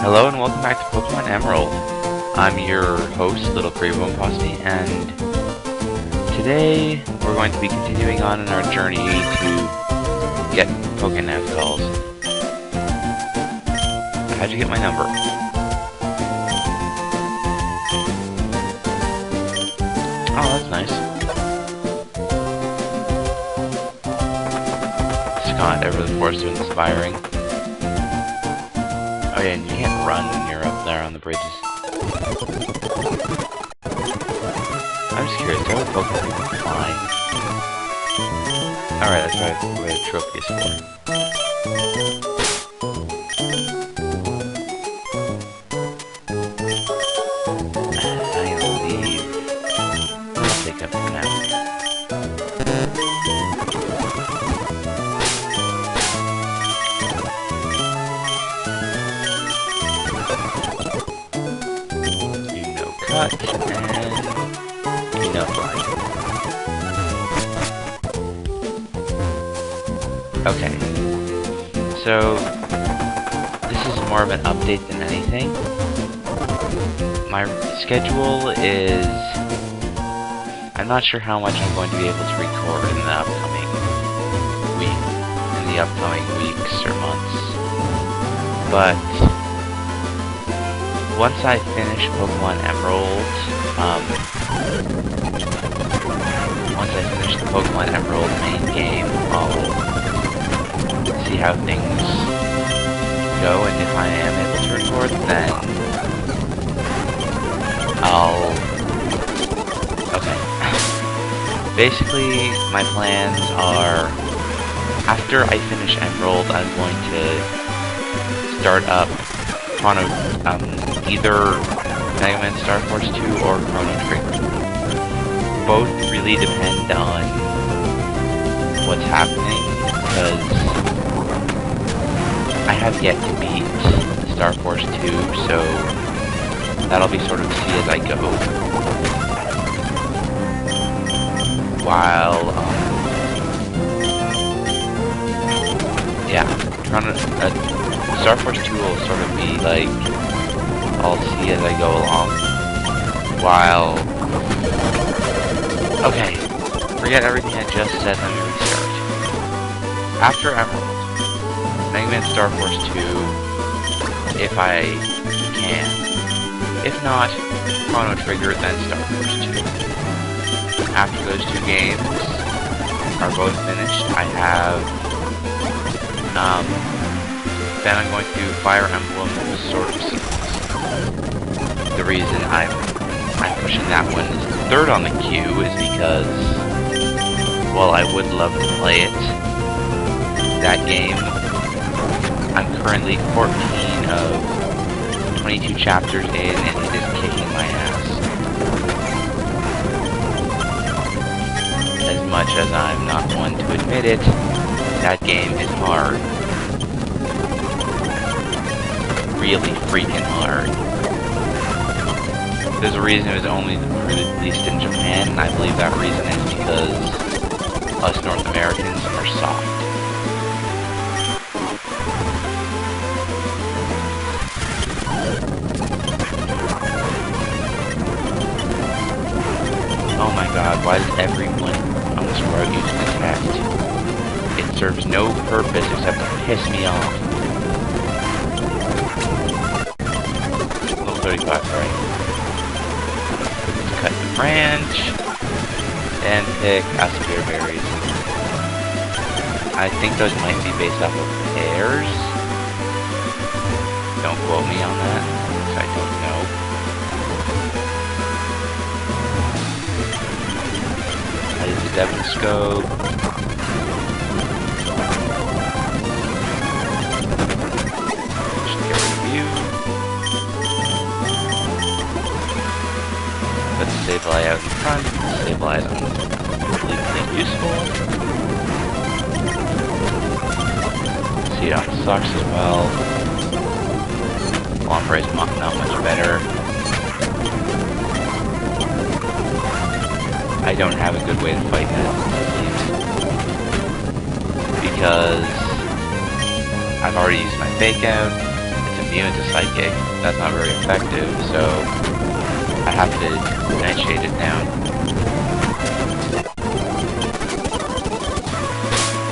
Hello and welcome back to Pokemon Emerald. I'm your host, Little Creebone Posse, and today we're going to be continuing on in our journey to get Pokénav calls. How'd you get my number? Oh, that's nice. Scott over the forest of inspiring. Oh yeah, and you can't run when you're up there on the bridges. I'm just curious, how would Pokemon fly? Alright, that's where the trophy is for. I believe I'll take up for now. Cut and enough light. Okay, so this is more of an update than anything. My schedule is... I'm not sure how much I'm going to be able to record in the upcoming weeks or months, but once I finish Pokemon Emerald, once I finish the Pokemon Emerald main game, I'll see how things go, and if I am able to record, then okay. Basically, my plans are, after I finish Emerald, I'm going to start up either Mega Man Star Force 2 or Chrono Trigger. Both really depend on what's happening, because I have yet to beat Star Force 2, so that'll be sort of see as I go. While, yeah, Star Force 2 will sort of be like, I'll see as I go along. While... Okay, forget everything I just said, let me restart. After Emerald, Mega Man Star Force 2, if I can. If not, Chrono Trigger, then Star Force 2. After those two games are both finished, I have... then I'm going to do Fire Emblem Sword of Sequence. The reason I'm pushing that one third on the queue is because, while I would love to play it, that game, I'm currently 14 of 22 chapters in, and it is kicking my ass. As much as I'm not one to admit it, that game is hard. Really freaking hard. There's a reason it was only released in Japan, and I believe that reason is because us North Americans are soft. Oh my god, why does everyone on this road use Detect? It serves no purpose except to piss me off. 35, right? Let's cut the branch and pick Aspear berries. I think those might be based off of pears. Don't quote me on that, because I don't know. That is the Devinscope. Just get rid of you. Put the Sableye out in front. Sableye is unbelievably useful. Seedot sucks as well. Lombre is not much better. I don't have a good way to fight that, because I've already used my fake out. It's immune to Psychic. That's not very effective, so I have to nightshade it down.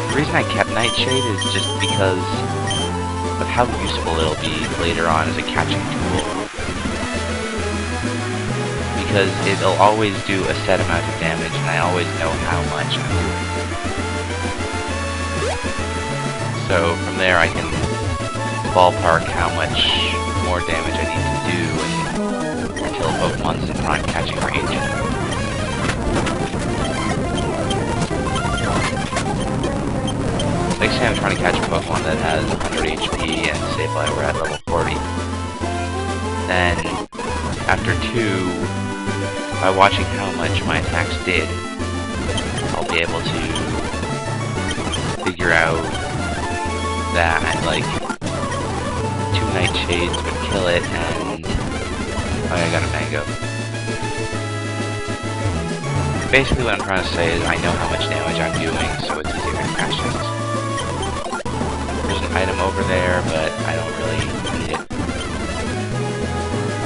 The reason I kept Nightshade is just because of how useful it'll be later on as a catching tool. Because it'll always do a set amount of damage, and I always know how much I'm doing. So from there I can ballpark how much more damage I need to do until Pokemon's in prime catching range. Next time I'm trying to catch a Pokemon that has 100 HP and say if I were at level 40. Then, after 2, by watching how much my attacks did, I'll be able to figure out that, like, 2 Nightshades would kill it, and... oh, I got a Mango. Basically what I'm trying to say is I know how much damage I'm doing, so it's easier to catch things. There's an item over there, but I don't really need it.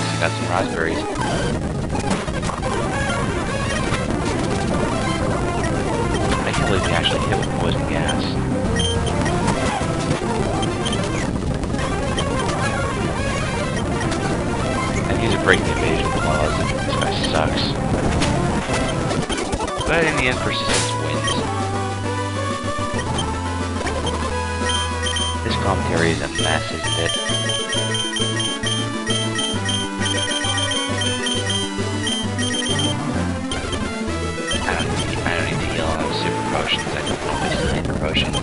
I got some raspberries. I can't believe we actually hit with poison gas. And these are breaking evasion claws. This guy sucks. But in the end, persistence wins. This commentary is a mess, isn't it? I don't need to heal on super potions. I don't always need super potions.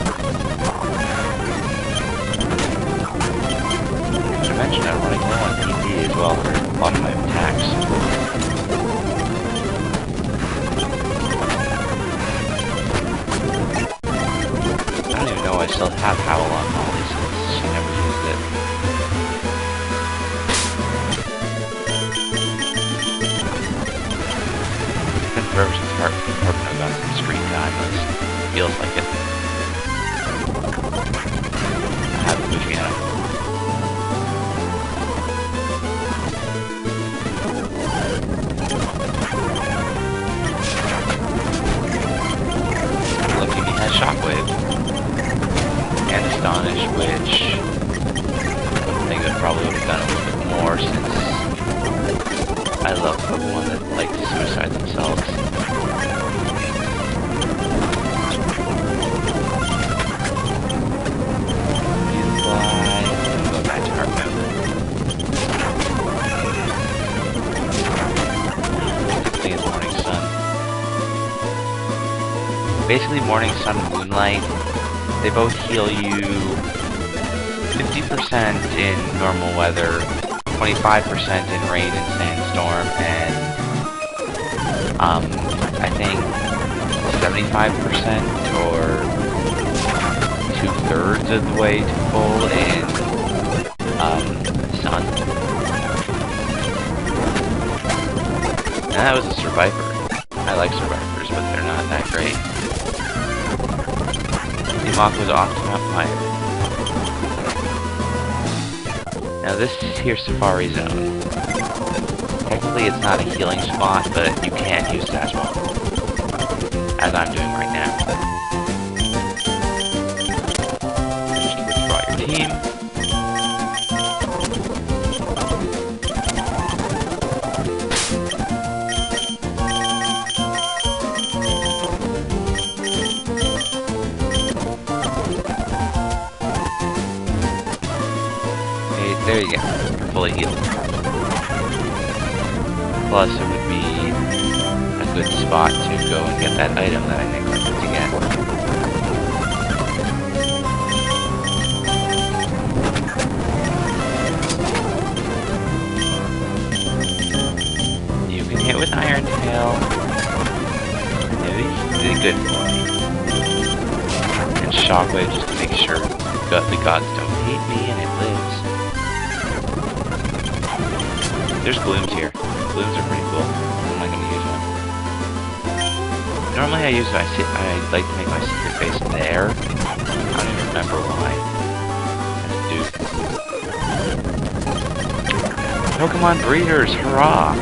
Not to mention, I'm running low on PP as well for a lot of my attacks. I still have Howl on Molly since she never used it. It's been forever since Harpno got some screen time, it feels like it. I have Luciana. Lucky he has Shockwave. And Astonish, which I think that probably would have done a little bit more since I love Pokemon that like to suicide themselves. Fly, and go back to Harpno. Good thing it's Morning Sun. Basically, Morning Sun and Moonlight. They both heal you 50% in normal weather, 25% in rain and sandstorm, and I think 75% or 2/3 of the way to full in sun. And that was a Survivor. I like Survivors, but they're not that great. Mako's Octomap Fire. Now this is here Safari Zone. Technically it's not a healing spot, but you can use that spot. As I'm doing right now. Just withdraw your team. There you go, you're fully healed. Plus, it would be a good spot to go and get that item that I neglected to get. You can hit with Iron Tail. Yeah, these are good for me. And Shockwave just to make sure the gods don't hate me and it lives. There's blooms here. Blooms are pretty cool. I'm not gonna use one. Normally I like to make my secret base there. I don't even remember why. I do. Pokemon breeders, hurrah!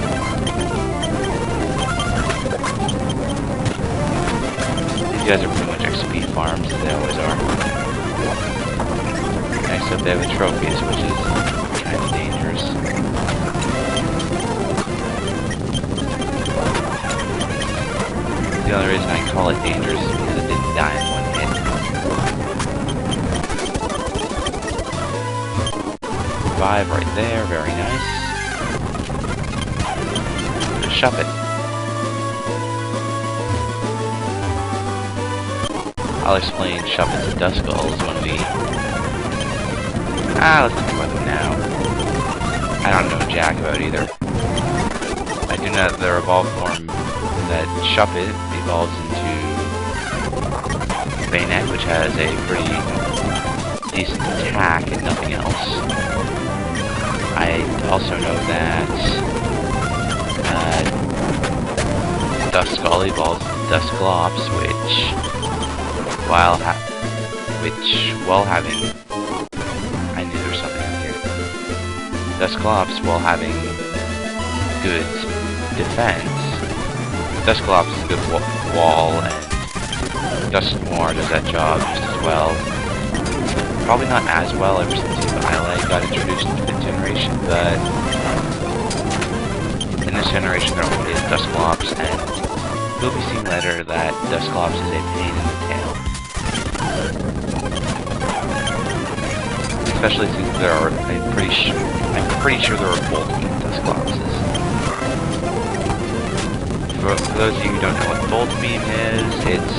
These guys are pretty much XP farms, as they always are. Next up, they have the trophies, which is kind of dangerous. The only reason I call it dangerous is because it didn't die in one hit. 5 right there, very nice. Shove it. I'll explain Shuppets and Duskulls when we... let's think about them now. I don't know jack about either. I do know that their evolved form, that Shuppet evolves into Bayonet, which has a pretty decent attack and nothing else. I also know that Duskull evolves into Dusclops, which while having... I knew there was something out here. Dusclops, while having good defense, Dusclops is a good wall, and Dusknoir does that job just as well. Probably not as well ever since Violet got introduced into the generation, but in this generation there only is Dusclops, and you'll be seeing later that Dusclops is a pain in the tail. Especially since there are, I'm pretty sure there are Voltbeam Dusclopses. For those of you who don't know what Voltbeam is, it's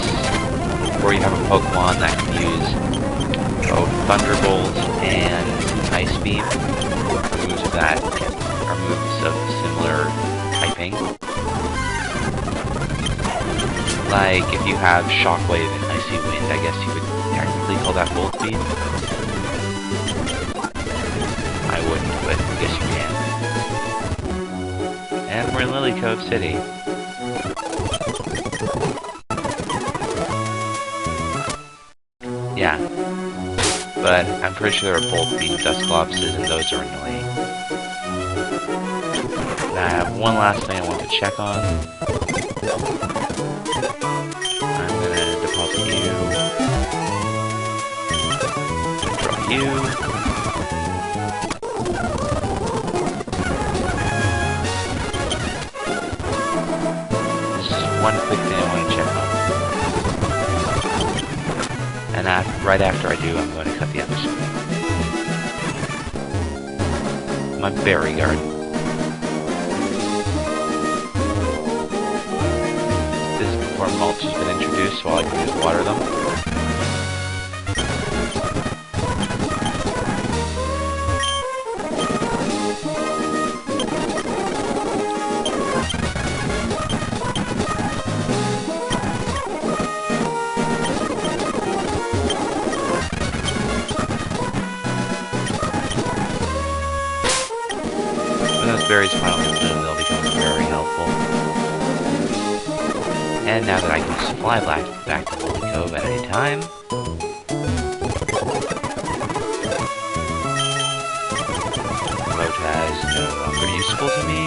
where you have a Pokemon that can use both Thunderbolt and Ice Beam. Moves that are moves of similar typing. Like, if you have Shockwave and Icy Wind, I guess you would technically call that Voltbeam. I wouldn't, but I guess you can. And we're in Lily Cove City. Yeah. But I'm pretty sure there are Voltbeam Dusclopses, and those are annoying. And I have one last thing I want to check on. I'm gonna deposit you. Draw you. One quick thing I want to check on. And right after I do, I'm going to cut the episode. My berry garden. This is before mulch has been introduced, so all I can do is water them. Berries finally bloom, they'll become very helpful. And now that I can just fly back to Lily Cove at any time, Rotaz is no longer useful to me,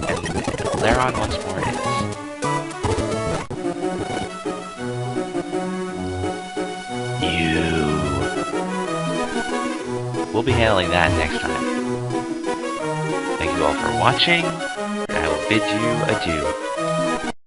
and Laron once more is. We'll be handling that next time. Thank you all for watching, and I will bid you adieu.